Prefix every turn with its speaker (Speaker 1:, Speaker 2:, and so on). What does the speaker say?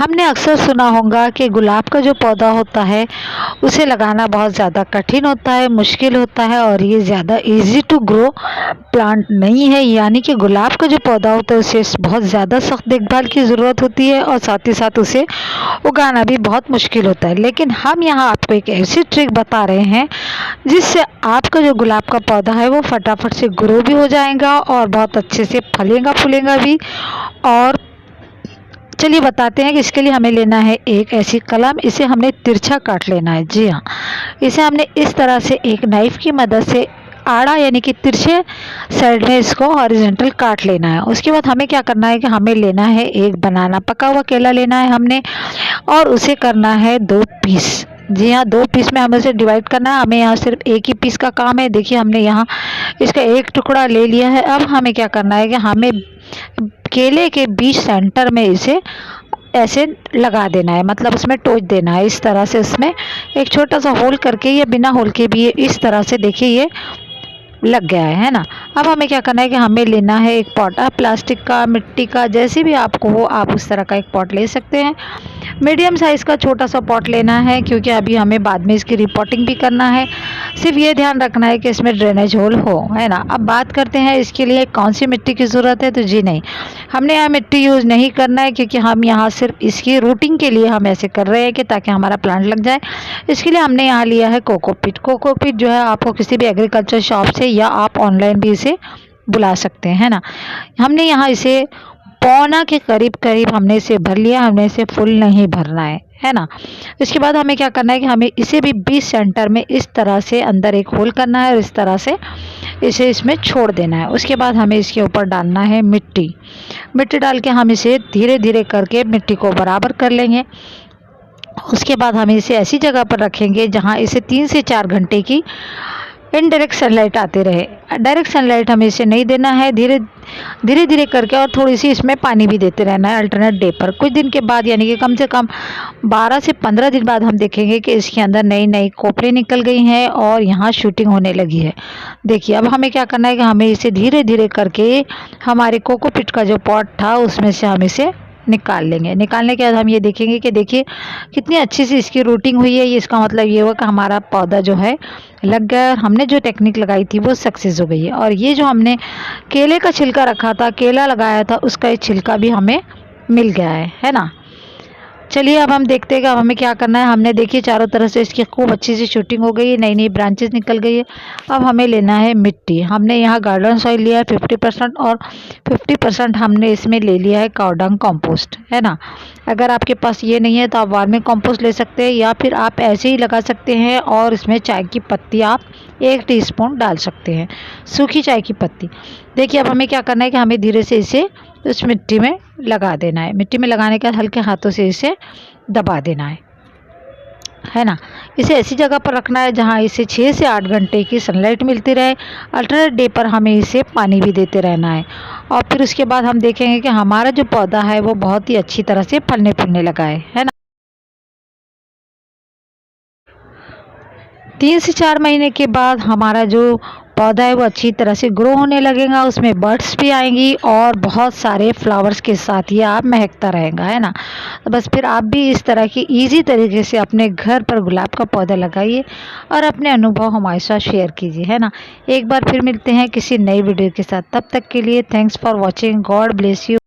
Speaker 1: हमने अक्सर सुना होगा कि गुलाब का जो पौधा होता है उसे लगाना बहुत ज़्यादा कठिन होता है, मुश्किल होता है और ये ज़्यादा इजी टू ग्रो प्लांट नहीं है। यानी कि गुलाब का जो पौधा होता है उसे बहुत ज़्यादा सख्त देखभाल की ज़रूरत होती है और साथ ही साथ उसे उगाना भी बहुत मुश्किल होता है। लेकिन हम यहाँ आपको एक ऐसी ट्रिक बता रहे हैं जिससे आपका जो गुलाब का पौधा है वो फटाफट से ग्रो भी हो जाएगा और बहुत अच्छे से फलेगा फूलेगा भी। और चलिए बताते हैं कि इसके लिए हमें लेना है एक ऐसी कलम, इसे हमने तिरछा काट लेना है। जी हाँ, इसे हमने इस तरह से एक नाइफ की मदद से आड़ा यानी कि तिरछे साइड में इसको हॉरिजॉन्टल काट लेना है। उसके बाद हमें क्या करना है कि हमें लेना है एक बनाना, पका हुआ केला लेना है हमने और उसे करना है 2 पीस। जी हाँ, 2 पीस में हमें उसे डिवाइड करना है। हमें यहाँ सिर्फ एक ही पीस का काम है। देखिए हमने यहाँ इसका एक टुकड़ा ले लिया है। अब हमें क्या करना है कि हमें केले के बीच सेंटर में इसे ऐसे लगा देना है, मतलब उसमें टोच देना है इस तरह से। उसमें एक छोटा सा होल करके या बिना होल के भी इस तरह से देखिए ये लग गया है ना। अब हमें क्या करना है कि हमें लेना है एक पॉट, प्लास्टिक का, मिट्टी का, जैसे भी आपको हो आप उस तरह का एक पॉट ले सकते हैं। मीडियम साइज़ का छोटा सा पॉट लेना है क्योंकि अभी हमें बाद में इसकी रिपोर्टिंग भी करना है। सिर्फ ये ध्यान रखना है कि इसमें ड्रेनेज होल हो, है ना। अब बात करते हैं इसके लिए कौन सी मिट्टी की ज़रूरत है। तो जी नहीं, हमने यहाँ मिट्टी यूज़ नहीं करना है क्योंकि हम यहाँ सिर्फ इसकी रूटिंग के लिए हम ऐसे कर रहे हैं कि ताकि हमारा प्लांट लग जाए। इसके लिए हमने यहाँ लिया है कोकोपीट। कोकोपीट जो है आपको किसी भी एग्रीकल्चर शॉप से या आप ऑनलाइन भी इसे बुला सकते हैं, है ना। हमने यहाँ इसे पौना के करीब करीब हमने इसे भर लिया, हमने इसे फुल नहीं भरना है ना। इसके बाद हमें क्या करना है कि हमें इसे भी 20 सेंटर में इस तरह से अंदर एक होल करना है और इस तरह से इसे इसमें छोड़ देना है। उसके बाद हमें इसके ऊपर डालना है मिट्टी। मिट्टी डाल के हम इसे धीरे धीरे करके मिट्टी को बराबर कर लेंगे। उसके बाद हम इसे ऐसी जगह पर रखेंगे जहाँ इसे 3 से 4 घंटे की इनडायरेक्ट सनलाइट आते रहे। डायरेक्ट सनलाइट हमें इसे नहीं देना है, धीरे धीरे करके और थोड़ी सी इसमें पानी भी देते रहना है अल्टरनेट डे पर। कुछ दिन के बाद यानी कि कम से कम 12 से 15 दिन बाद हम देखेंगे कि इसके अंदर नई नई कोपलें निकल गई हैं और यहाँ शूटिंग होने लगी है। देखिए अब हमें क्या करना है कि हमें इसे धीरे धीरे करके हमारे कोकोपीट का जो पॉट था उसमें से हम इसे निकाल लेंगे। निकालने के बाद हम ये देखेंगे कि देखिए कितनी अच्छी सी इसकी रूटिंग हुई है। ये इसका मतलब ये हुआ कि हमारा पौधा जो है लग गया और हमने जो टेक्निक लगाई थी वो सक्सेस हो गई है। और ये जो हमने केले का छिलका रखा था, केला लगाया था, उसका ये छिलका भी हमें मिल गया है ना। चलिए अब हम देखते हैं कि अब हमें क्या करना है। हमने देखिए चारों तरफ से इसकी खूब अच्छी सी शूटिंग हो गई है, नई नई ब्रांचेस निकल गई है। अब हमें लेना है मिट्टी। हमने यहाँ गार्डन सॉइल लिया है 50% और 50% हमने इसमें ले लिया है काउडंग कंपोस्ट, है ना। अगर आपके पास ये नहीं है तो आप वार्मिंग कंपोस्ट ले सकते हैं या फिर आप ऐसे ही लगा सकते हैं और इसमें चाय की पत्ती आप 1 टीस्पून डाल सकते हैं, सूखी चाय की पत्ती। देखिए अब हमें क्या करना है कि हमें धीरे से इसे उस मिट्टी में लगा देना है। मिट्टी में लगाने के बाद हल्के हाथों से इसे दबा देना है ना। इसे ऐसी जगह पर रखना है जहाँ इसे 6 से 8 घंटे की सनलाइट मिलती रहे। अल्टरनेट डे पर हमें इसे पानी भी देते रहना है। और फिर उसके बाद हम देखेंगे कि हमारा जो पौधा है वो बहुत ही अच्छी तरह से फलने फूलने लगा है ना। 3 से 4 महीने के बाद हमारा जो पौधा है वो अच्छी तरह से ग्रो होने लगेगा, उसमें बर्ड्स भी आएंगी और बहुत सारे फ्लावर्स के साथ ये आप महकता रहेगा, है ना। तो बस फिर आप भी इस तरह की इजी तरीके से अपने घर पर गुलाब का पौधा लगाइए और अपने अनुभव हमारे साथ शेयर कीजिए, है ना। एक बार फिर मिलते हैं किसी नई वीडियो के साथ, तब तक के लिए thanks for watching. God bless you.